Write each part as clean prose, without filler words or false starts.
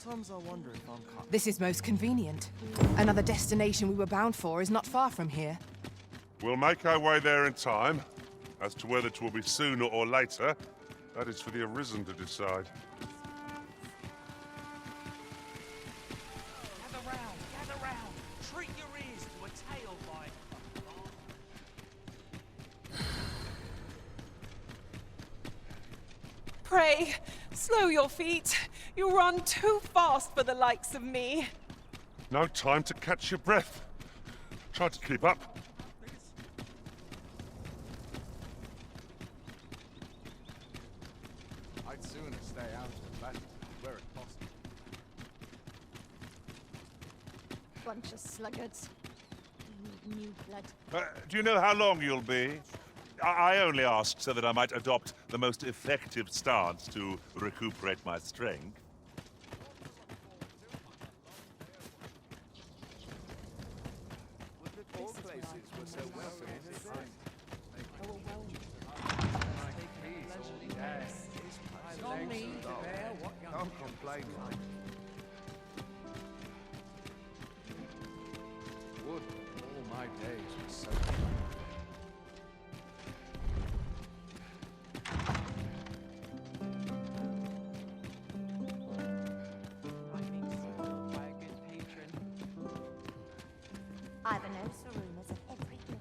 Sometimes I wonder if I'm cut. This is most convenient. Another destination we were bound for is not far from here. We'll make our way there in time. As to whether it will be sooner or later, that is for the Arisen to decide. Gather round. Treat your ears to a tale by... Pray, slow your feet. You run too fast for the likes of me. No time to catch your breath. Try to keep up. I'd sooner stay out of battle where it's possible. Bunch of sluggards. New blood. Do you know how long you'll be? I only asked so that I might adopt the most effective stance to recuperate my strength. All places were so welcoming in the time. Can't complain, mate. Would all my days were so I've announced the rumors of everything.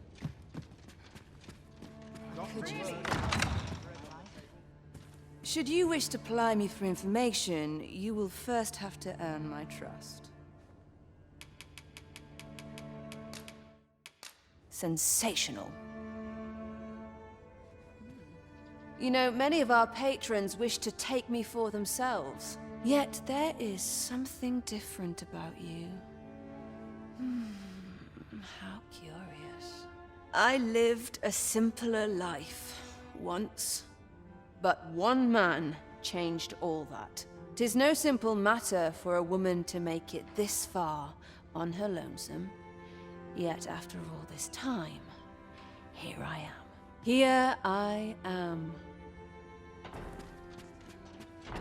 Should you wish to ply me for information, you will first have to earn my trust. Sensational. You know, many of our patrons wish to take me for themselves. Yet there is something different about you. How curious. I lived a simpler life once. But one man changed all that. 'Tis no simple matter for a woman to make it this far on her lonesome. Yet after all this time, here I am. Here I am. A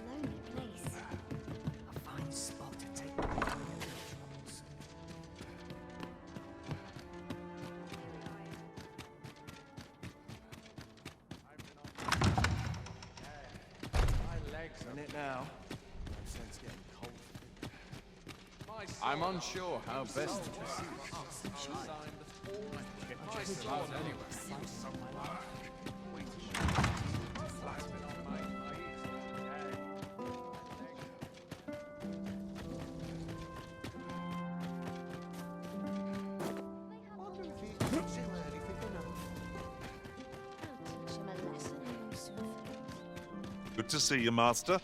lonely place. a fine spot to take. My legs are in it now. No sense getting cold. I'm unsure how best to proceed. Teach him a lesson, Yusuf. Good to see you, Master.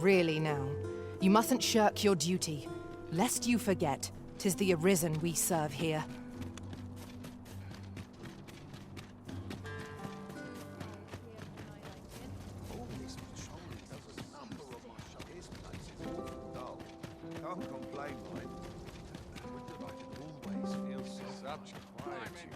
Really now, you mustn't shirk your duty, lest you forget 'tis the Arisen we serve here. Can't complain, mate. I always feel such quietude.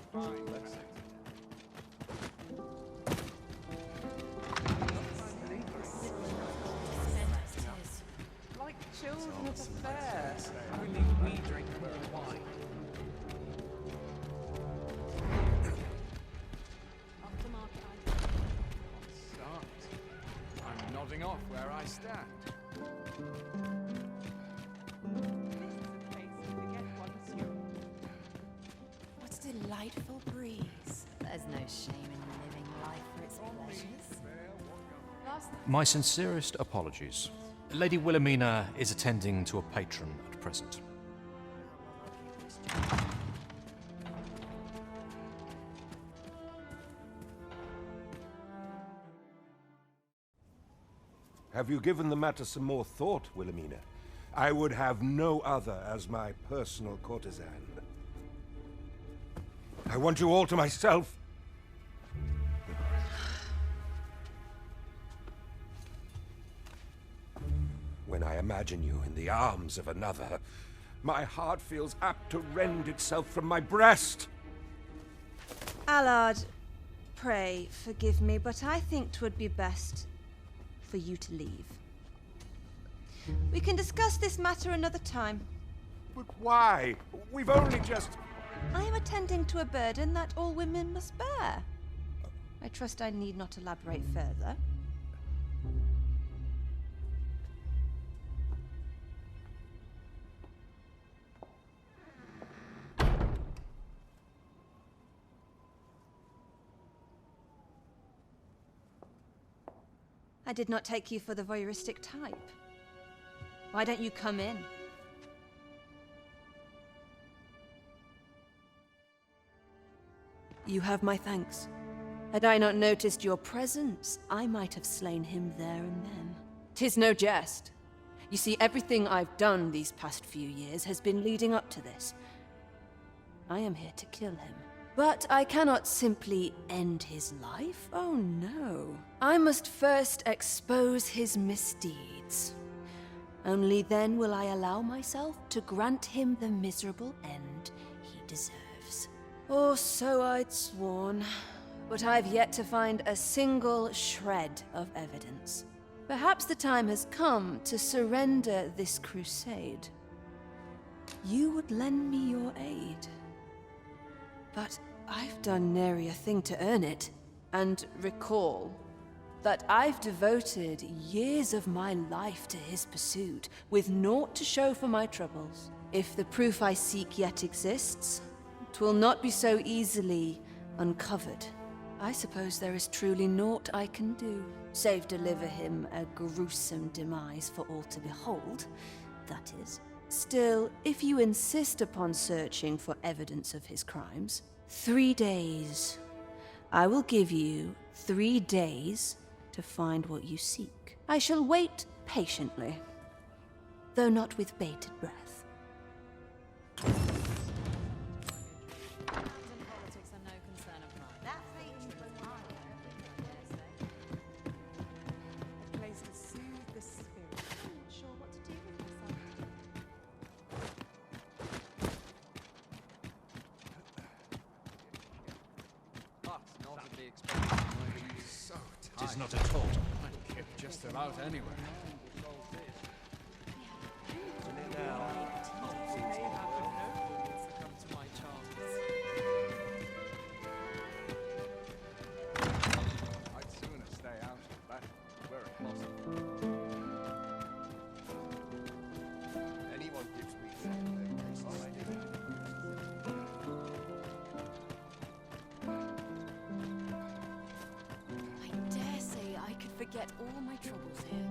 Like children at a fair. Only we drink more wine. Start. I'm nodding off where I stand. What a delightful breeze. There's no shame in living life for its pleasures. My sincerest apologies. Lady Wilhelmina is attending to a patron at present. Have you given the matter some more thought, Wilhelmina? I would have no other as my personal courtesan. I want you all to myself. when I imagine you in the arms of another, my heart feels apt to rend itself from my breast. Allard, pray forgive me, but I think 'twould be best for you to leave. We can discuss this matter another time. But why? We've only just... I am attending to a burden that all women must bear. I trust I need not elaborate further. I did not take you for the voyeuristic type. Why don't you come in? You have my thanks. Had I not noticed your presence, I might have slain him there and then. 'Tis no jest. You see, everything I've done these past few years has been leading up to this. I am here to kill him. But I cannot simply end his life. Oh no. I must first expose his misdeeds. Only then will I allow myself to grant him the miserable end he deserves. Or so I'd sworn. But I've yet to find a single shred of evidence. Perhaps the time has come to surrender this crusade. You would lend me your aid. But I've done nary a thing to earn it. And recall that I've devoted years of my life to his pursuit, with naught to show for my troubles. If the proof I seek yet exists, 'twill not be so easily uncovered. I suppose there is truly naught I can do, save deliver him a gruesome demise for all to behold, that is. Still, if you insist upon searching for evidence of his crimes, 3 days. I will give you 3 days to find what you seek. I shall wait patiently, though not with bated breath. Politics are no concern of mine. That's A place to soothe the spirit. I'm not sure what to do with myself. But not at the expense of my being so It tired. is not at all. I'd kip just about anywhere. Succumb to my charms. I'd sooner stay out of battle where it possible. Anyone gives me something, I do. I dare say I could forget all my troubles here.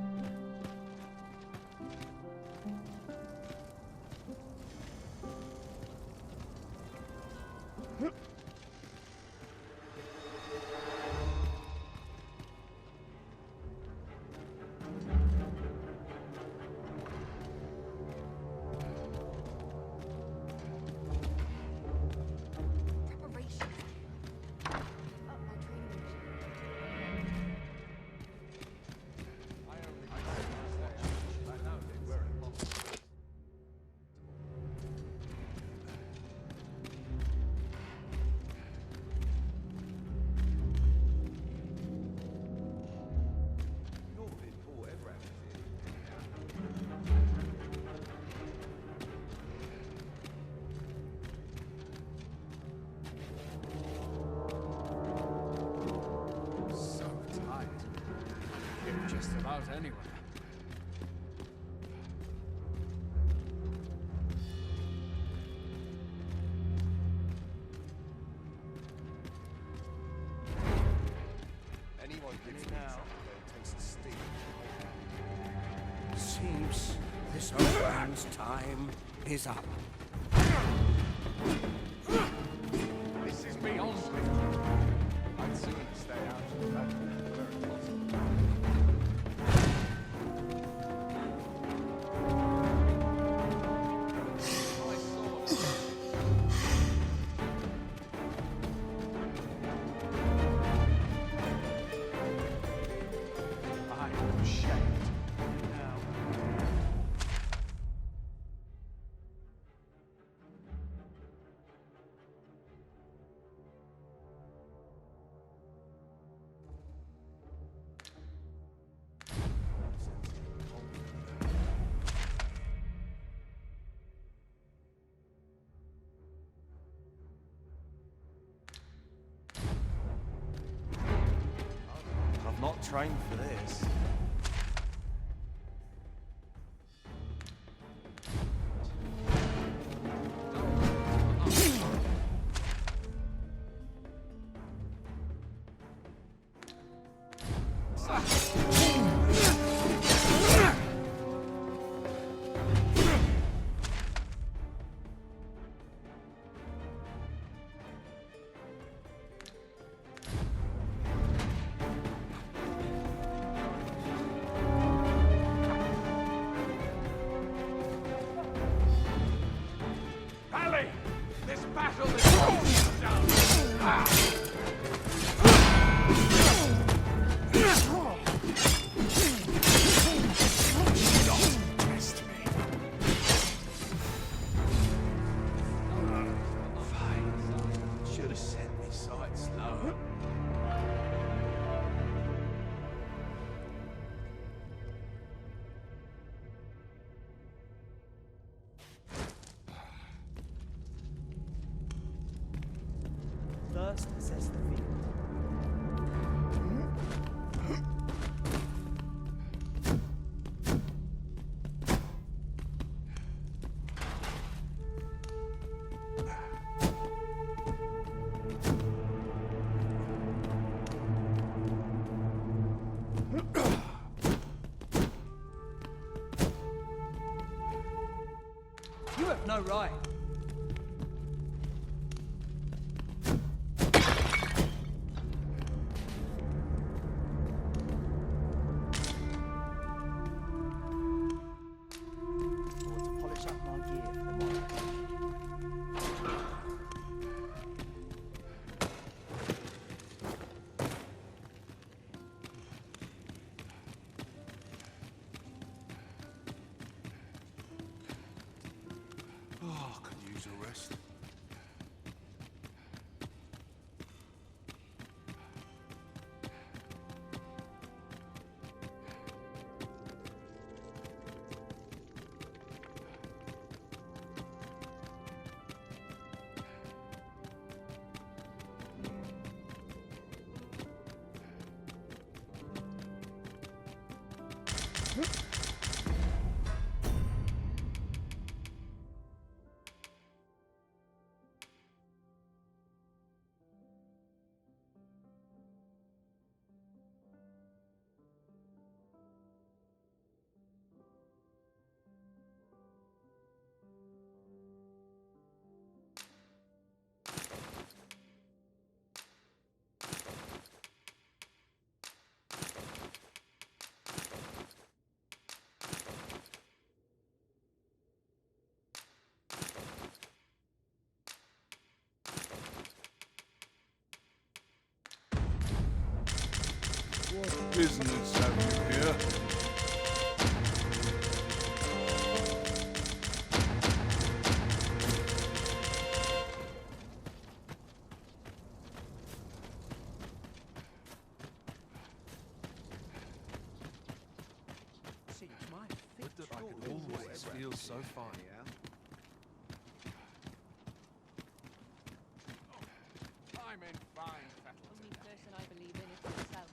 Preparations. Up my training regime. So tired. Kip just about anywhere. Anyone gives me something that takes a steam. Seems this old man's time is up. This is beyond me. I'd sooner stay out of battle where it possible. My sword. I am ashamed. Now. not trained for this. Rally! This battle is almost done! Don't test me. Fine. Should have set me sights lower. First, assess the field. You have no right. Oh, could use a rest. What business have you here? See, my Would that I could always feel so fine. I'm in fine fettle. Only person I believe in is myself.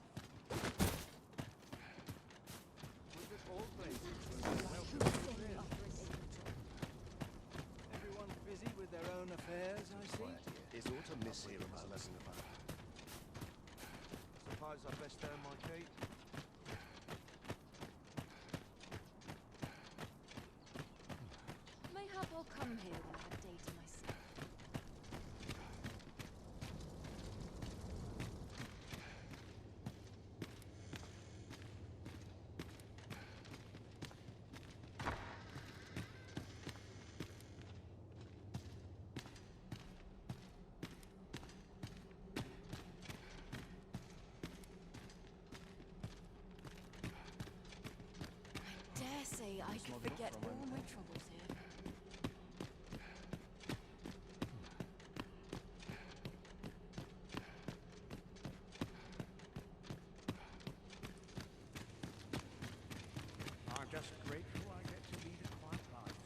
Everyone busy with their own affairs, I see. Is aught amiss here in my lesson about? Suppose I best earn my keep. Mayhap I'll come here when I have day to myself. I dare say I could forget all my troubles here. I'm just grateful I get to lead a quiet life.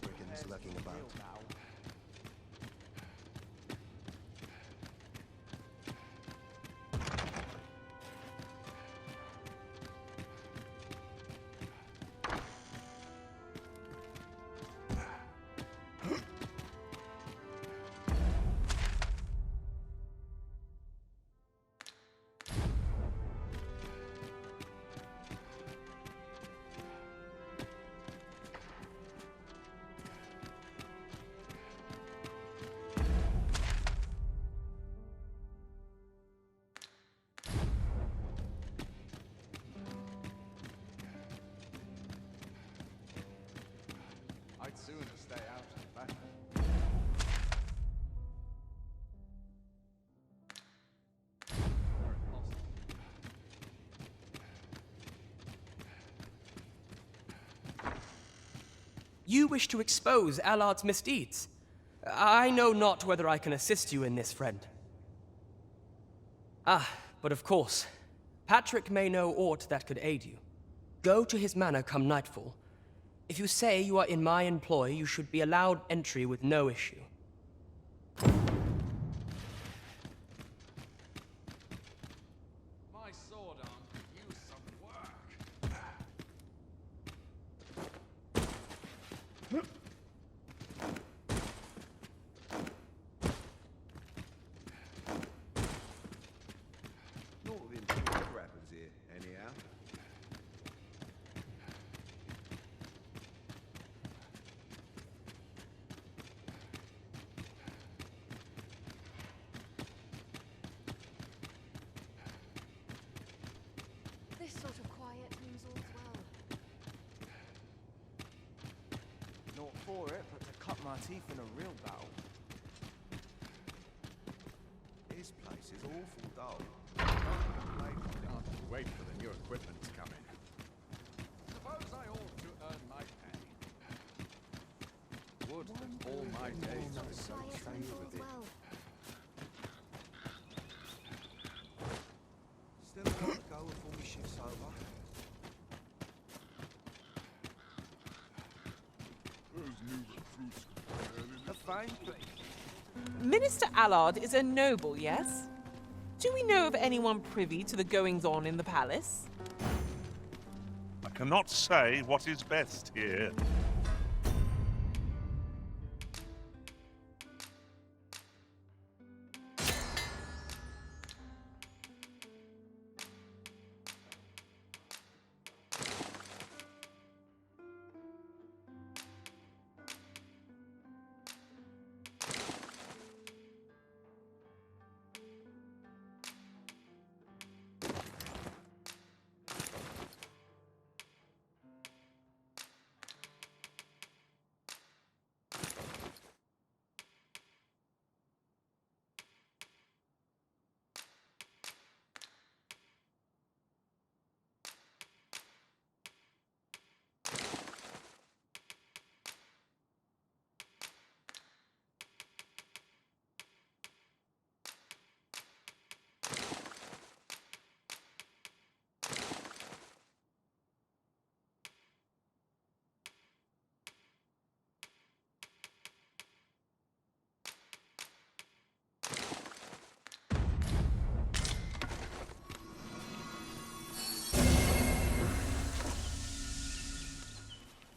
brigands lurking about. I'd sooner stay out of battle. You wish to expose Allard's misdeeds. I know not whether I can assist you in this, friend. Ah, but of course, Patrick may know aught that could aid you. Go to his manor come nightfall. If you say you are in my employ, you should be allowed entry with no issue. My sword arm could use some work. Not within whatever happens here, anyhow. This sort of quiet means all's well. Not for it, but to cut my teeth in a real battle. This place is awful dull. Can't wait for the new equipment to come in. Suppose I ought to earn my pay. Would that all my days were so Quiet trained means all's with it. well. Still a while to go before my shift's over. A fine place. Minister Allard is a noble, yes? Do we know of anyone privy to the goings-on in the palace? I cannot say what is best here.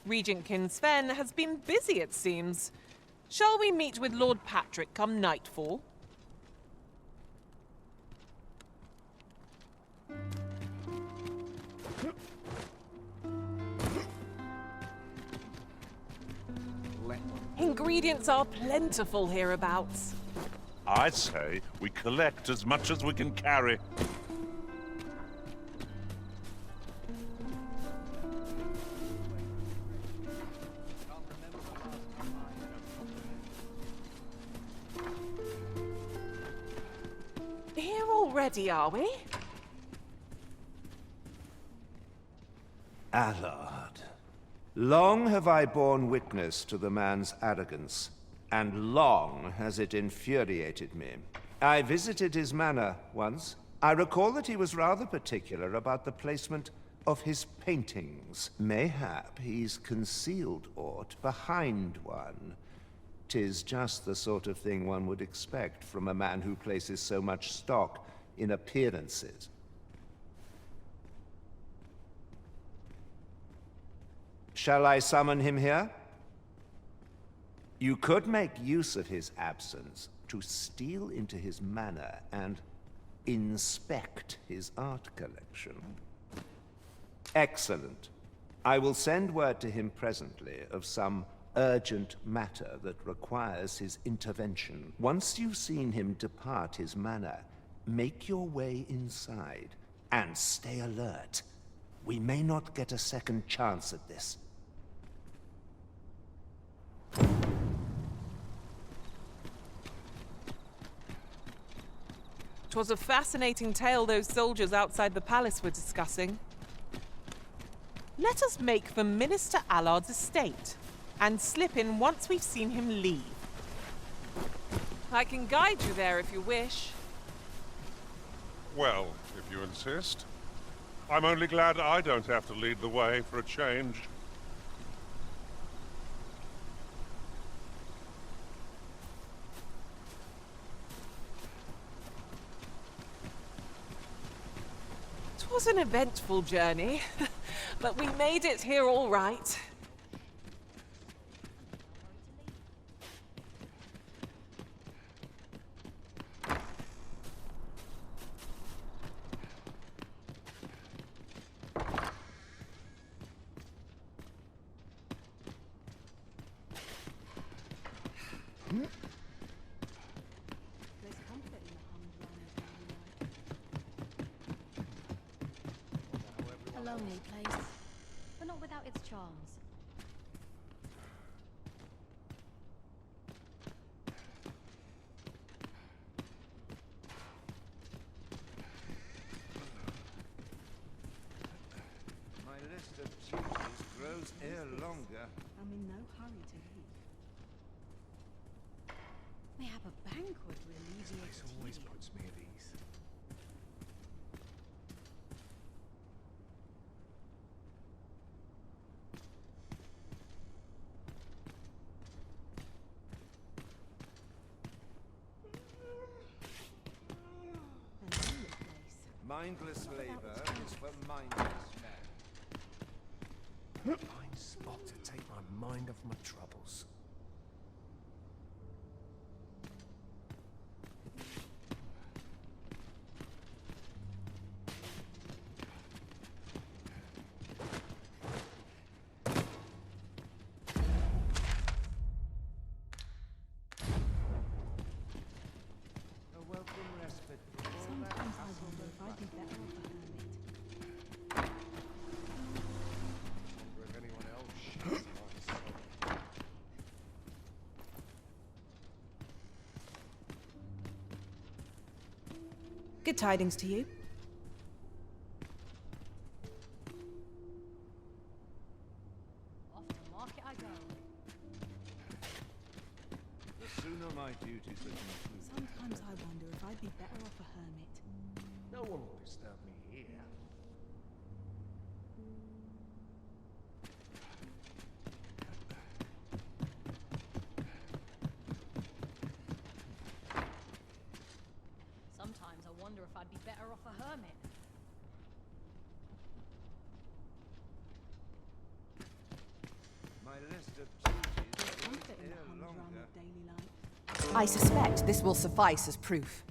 Regentkin Sven has been busy, it seems. Shall we meet with Lord Patrick come nightfall? Ingredients are plentiful hereabouts. I say we collect as much as we can carry. Here already, are we? Allard. Long have I borne witness to the man's arrogance, and long has it infuriated me. I visited his manor once. I recall that he was rather particular about the placement of his paintings. Mayhap he's concealed aught behind one. 'Tis just the sort of thing one would expect from a man who places so much stock in appearances. Shall I summon him here? You could make use of his absence to steal into his manor and inspect his art collection. Excellent. I will send word to him presently of some urgent matter that requires his intervention. Once you've seen him depart his manor, make your way inside and stay alert. We may not get a second chance at this. 'Twas a fascinating tale those soldiers outside the palace were discussing. Let us make for Minister Allard's estate and slip in once we've seen him leave. I can guide you there if you wish. Well, if you insist. I'm only glad I don't have to lead the way for a change. It was an eventful journey, but we made it here all right. A lonely place, but not without its charms. My list of duties grows ere longer. I'm in no hurry to leave. Mayhap a banquet will alleviate This always puts me at ease. A lonely place. Mindless labor is for mindless men. Fine spot to take my mind off my troubles. A welcome respite from all that Sometimes I hassle wonder and if I'd be better off a hermit. Wonder if anyone else shares my soul. Good tidings to you. Off to market I go. The sooner my duties are concluded. Sometimes I wonder if I'd be better off a hermit. No one will disturb me here. Sometimes I wonder if I'd be better off a hermit. My list of duties grows Comfort in the ere humdrum longer. of daily life. I suspect this will suffice as proof.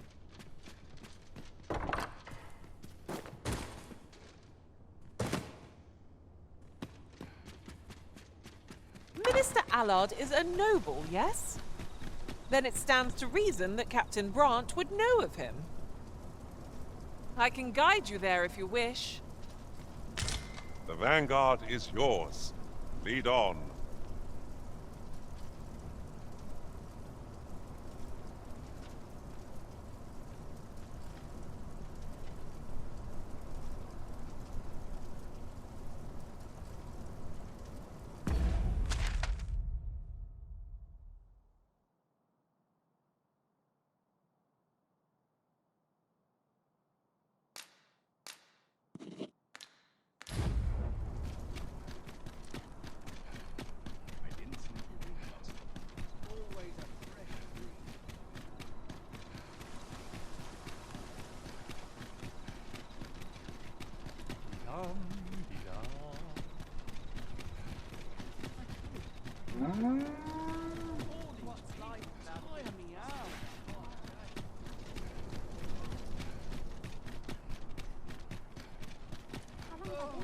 Minister Allard is a noble, yes? Then it stands to reason that Captain Brant would know of him. I can guide you there if you wish. The vanguard is yours. Lead on.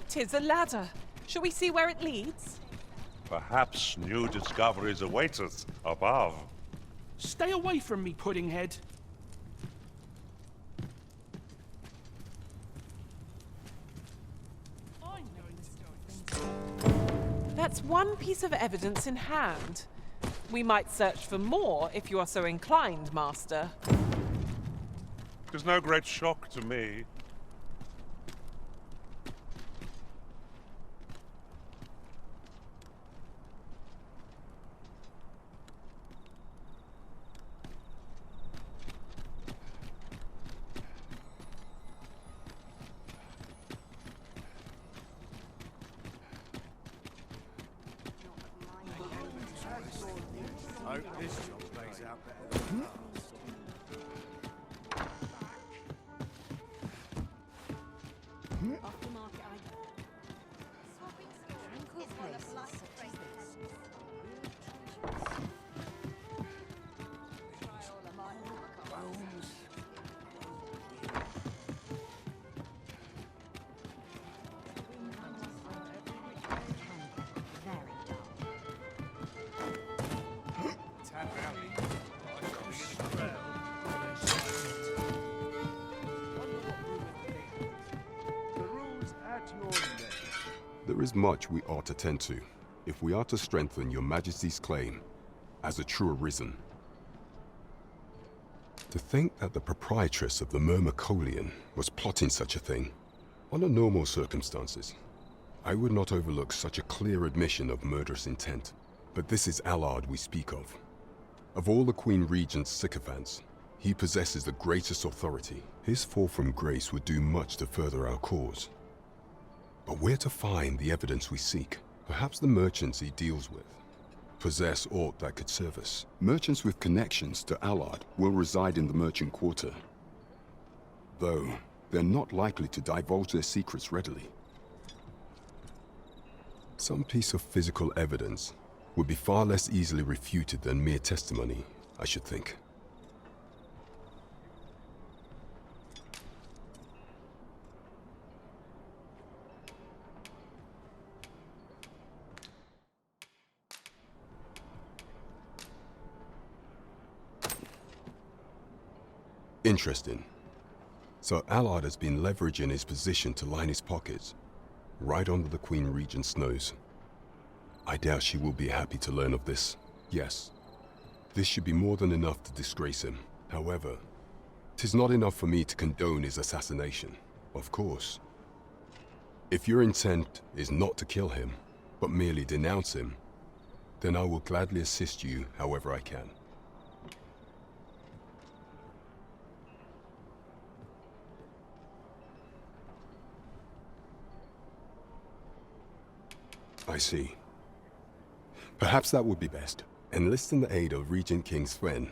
'Tis a ladder. Shall we see where it leads? Perhaps new discoveries await us above. Stay away from me, Puddinghead. That's one piece of evidence in hand. We might search for more if you are so inclined, Master. There's no great shock to me. Hope this job plays out better than last. Off the market I go. Tranquil places such as this. There is much we ought to tend to, if we are to strengthen your Majesty's claim as a true Arisen. To think that the proprietress of the Myrmecolian was plotting such a thing, under normal circumstances, I would not overlook such a clear admission of murderous intent. But this is Allard we speak of. Of all the Queen Regent's sycophants, he possesses the greatest authority. His fall from grace would do much to further our cause. But where to find the evidence we seek? Perhaps the merchants he deals with possess aught that could serve us. Merchants with connections to Allard will reside in the merchant quarter, though they're not likely to divulge their secrets readily. Some piece of physical evidence would be far less easily refuted than mere testimony, I should think. Interesting. So Allard has been leveraging his position to line his pockets, right under the Queen Regent's nose. I doubt she will be happy to learn of this. Yes, this should be more than enough to disgrace him. However, 'tis not enough for me to condone his assassination, of course. If your intent is not to kill him, but merely denounce him, then I will gladly assist you however I can. I see. Perhaps that would be best. Enlisting the aid of Regent King Thorn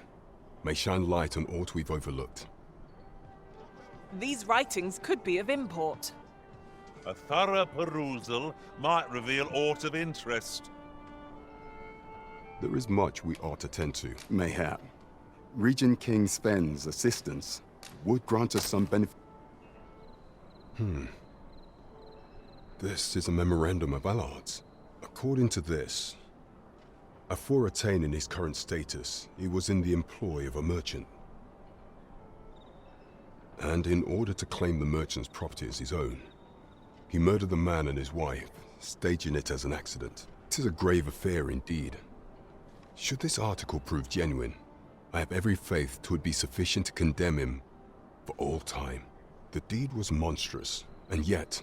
may shine light on aught we've overlooked. These writings could be of import. A thorough perusal might reveal aught of interest. There is much we ought to tend to. Mayhap. Regent King Sven's assistance would grant us some benefit. This is a memorandum of Allard's. According to this, afore attaining his current status, he was in the employ of a merchant. And in order to claim the merchant's property as his own, he murdered the man and his wife, staging it as an accident. It is a grave affair indeed. Should this article prove genuine, I have every faith 'twould be sufficient to condemn him for all time. The deed was monstrous, and yet,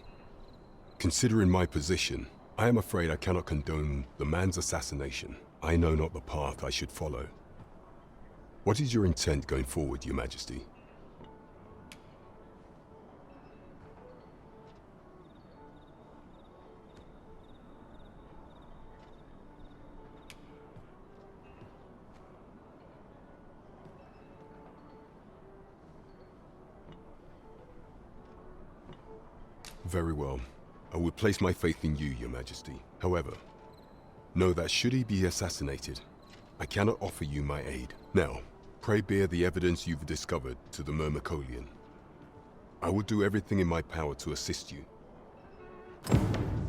considering my position, I am afraid I cannot condone the man's assassination. I know not the path I should follow. What is your intent going forward, Your Majesty? Very well. I will place my faith in you, Your Majesty. However, know that should he be assassinated, I cannot offer you my aid. Now, pray bear the evidence you've discovered to the Myrmecolian. I will do everything in my power to assist you.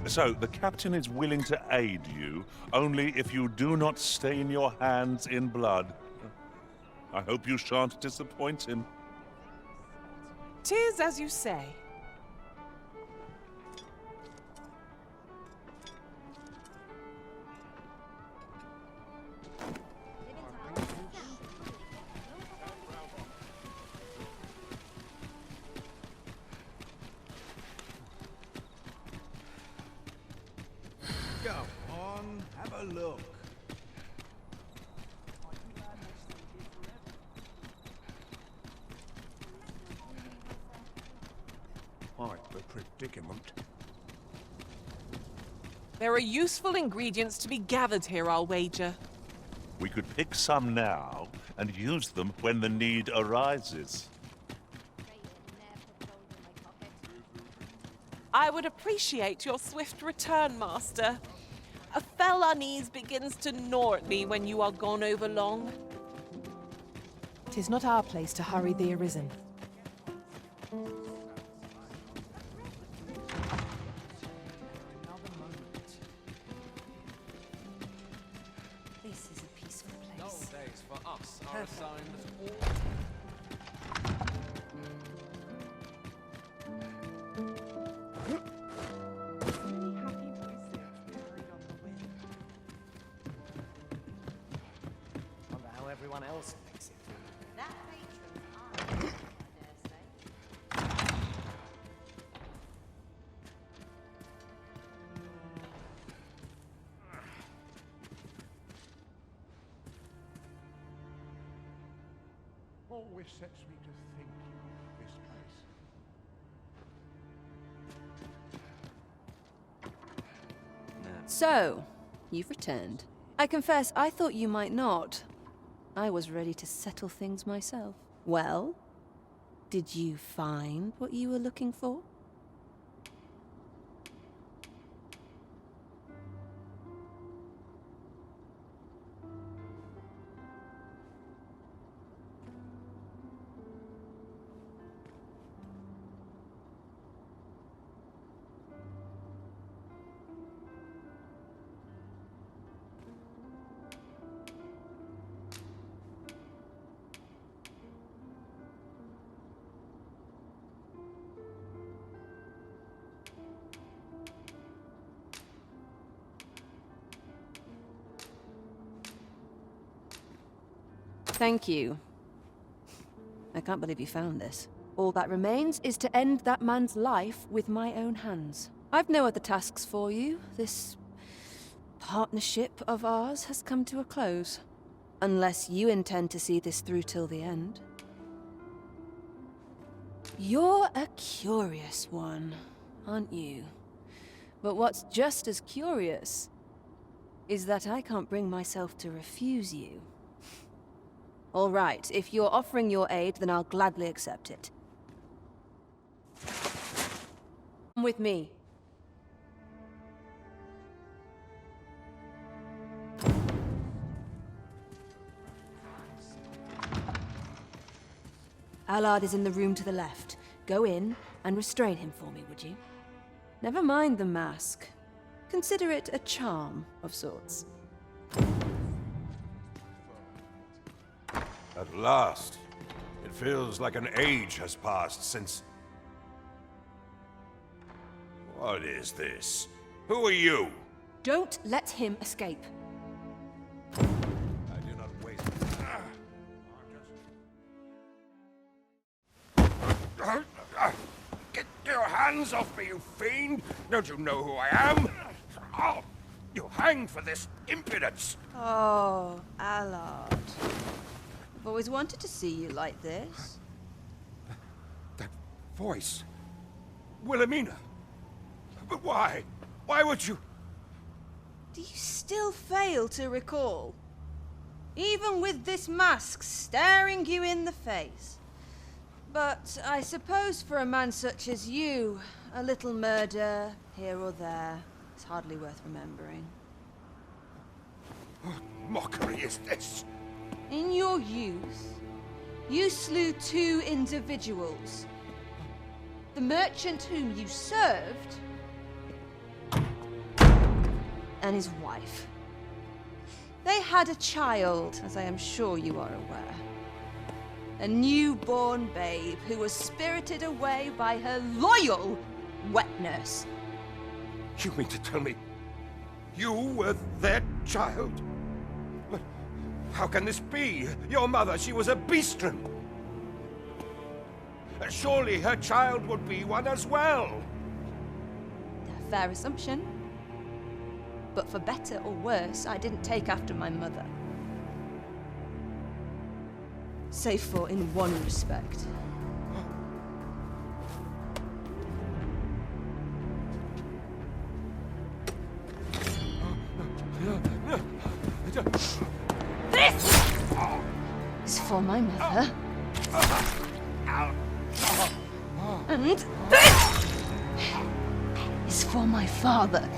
So, the captain is willing to aid you, only if you do not stain your hands in blood. I hope you shan't disappoint him. 'Tis as you say. Go on, have a look. Quite the predicament. There are useful ingredients to be gathered here, I'll wager. We could pick some now and use them when the need arises. I would appreciate your swift return, Master. A fell unease begins to gnaw at me when you are gone over long. 'Tis not our place to hurry the Arisen. This is a peaceful place. Dull days for us are a Perfect. sign that all... Wonder how everyone else makes it through. That matron's eyes, I dare say. Always sets me to thinking of this place. So, you've returned. I confess, I thought you might not. I was ready to settle things myself. Well, did you find what you were looking for? Thank you. I can't believe you found this. All that remains is to end that man's life with my own hands. I've no other tasks for you. This partnership of ours has come to a close. Unless you intend to see this through till the end. You're a curious one, aren't you? But what's just as curious is that I can't bring myself to refuse you. All right, if you're offering your aid, then I'll gladly accept it. Come with me. Allard is in the room to the left. Go in and restrain him for me, would you? Never mind the mask. Consider it a charm of sorts. At last. It feels like an age has passed since... What is this? Who are you? Don't let him escape. I do not waste... Get your hands off me, you fiend! Don't you know who I am? Oh, you hang for this impudence! Oh, Allard. I've always wanted to see you like this. That voice... Wilhelmina! But why? Why would you... Do you still fail to recall? Even with this mask staring you in the face. But I suppose for a man such as you, a little murder here or there is hardly worth remembering. What mockery is this? In your youth, you slew 2 individuals. The merchant whom you served, and his wife. They had a child, as I am sure you are aware. A newborn babe who was spirited away by her loyal wet nurse. You mean to tell me you were their child? But how can this be? Your mother, she was a beastren. Surely her child would be one as well. A fair assumption. But for better or worse, I didn't take after my mother. Save for in one respect. This is for my mother. And this is for my father.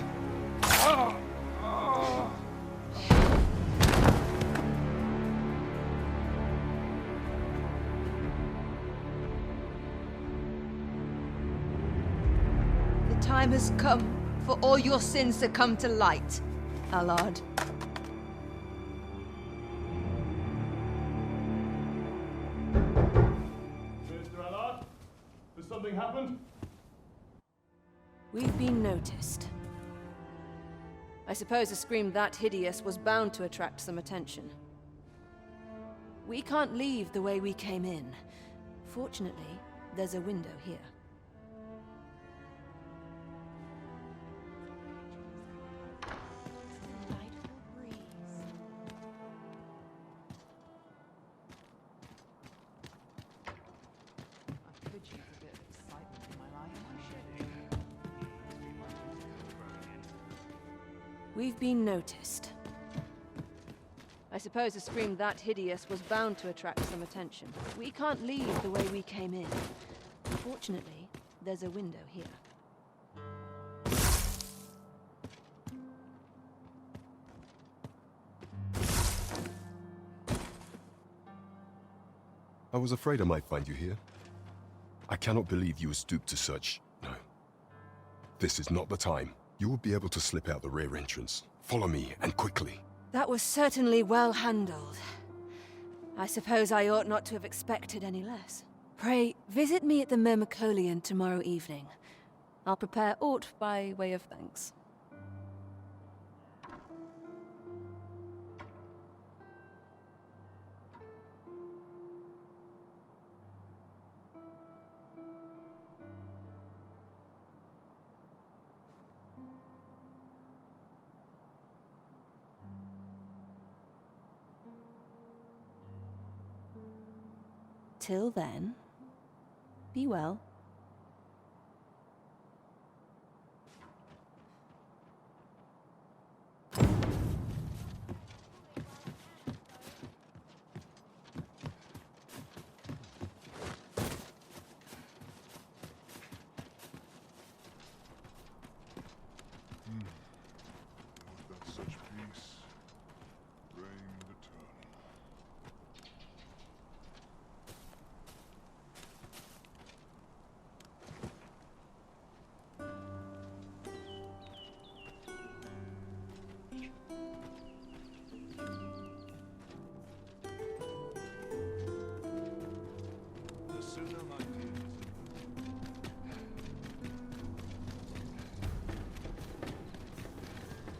The time has come for all your sins to come to light, Allard. Mr. Allard, has something happened? We've been noticed. I suppose a scream that hideous was bound to attract some attention. We can't leave the way we came in. Fortunately, there's a window here. We've been noticed. I suppose a scream that hideous was bound to attract some attention. We can't leave the way we came in. Fortunately, there's a window here. I was afraid I might find you here. I cannot believe you would stoop to such... No. This is not the time. You will be able to slip out the rear entrance. Follow me, and quickly. That was certainly well handled. I suppose I ought not to have expected any less. Pray, visit me at the Myrmecolian tomorrow evening. I'll prepare aught by way of thanks. Till then, be well. That such peace reigned eternal. The sooner, my dears.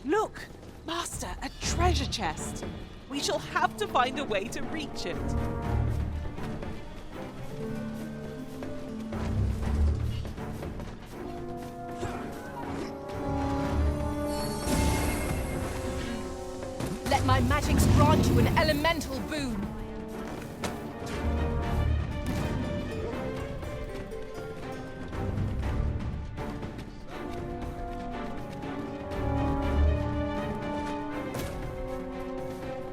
Look! Master, a treasure chest! We shall have to find a way to reach it. Let my magics grant you an elemental boon.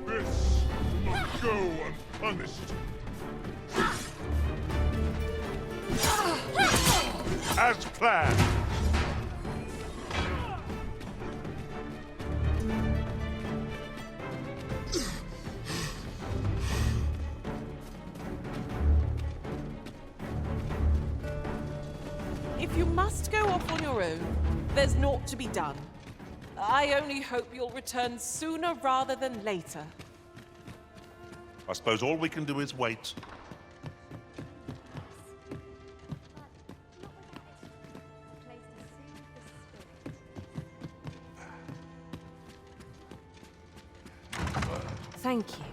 This will not go unpunished. As planned. If you must go off on your own, there's naught to be done. I only hope you'll return sooner rather than later. I suppose all we can do is wait. Thank you.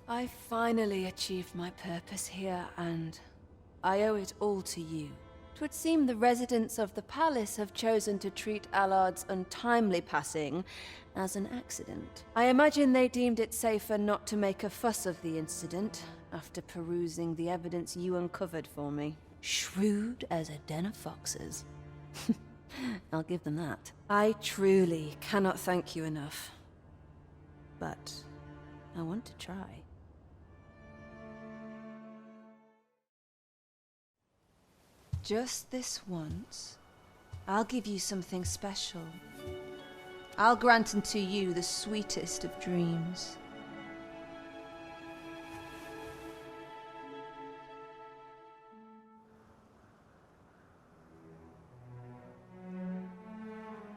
I finally achieved my purpose here, and I owe it all to you. 'Twould seem the residents of the palace have chosen to treat Allard's untimely passing as an accident. I imagine they deemed it safer not to make a fuss of the incident after perusing the evidence you uncovered for me. Shrewd as a den of foxes. I'll give them that. I truly cannot thank you enough. But I want to try. Just this once, I'll give you something special. I'll grant unto you the sweetest of dreams.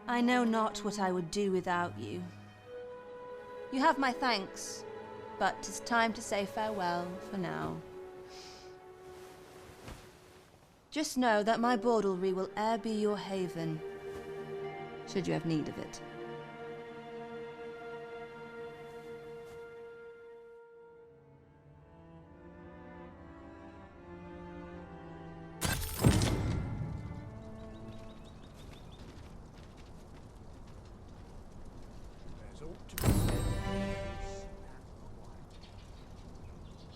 I know not what I would do without you. You have my thanks, but 'tis time to say farewell for now. Just know that my bordlery will e'er be your haven, should you have need of it.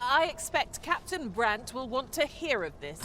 I expect Captain Brant will want to hear of this.